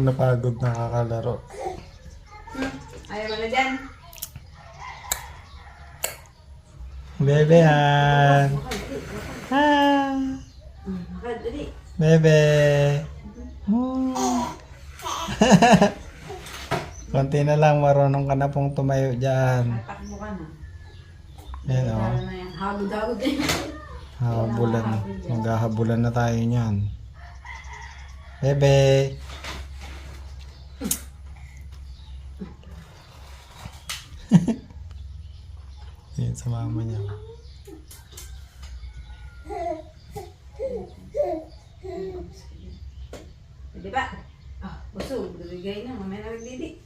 Napagod na kakalaro. Ayaw mo na dyan. Bebe yan. Bebe. Konti na lang, marunong ka na pong tumayo dyan. Takbo ka na. Yan o. Ano na yan? Hagod-hagod eh. Habulan. Maghahabulan na tayo niyan. Bebe. Yan sa mama niya. Pwede ba? Busog. Bigay na. Mamaya na nagdidi.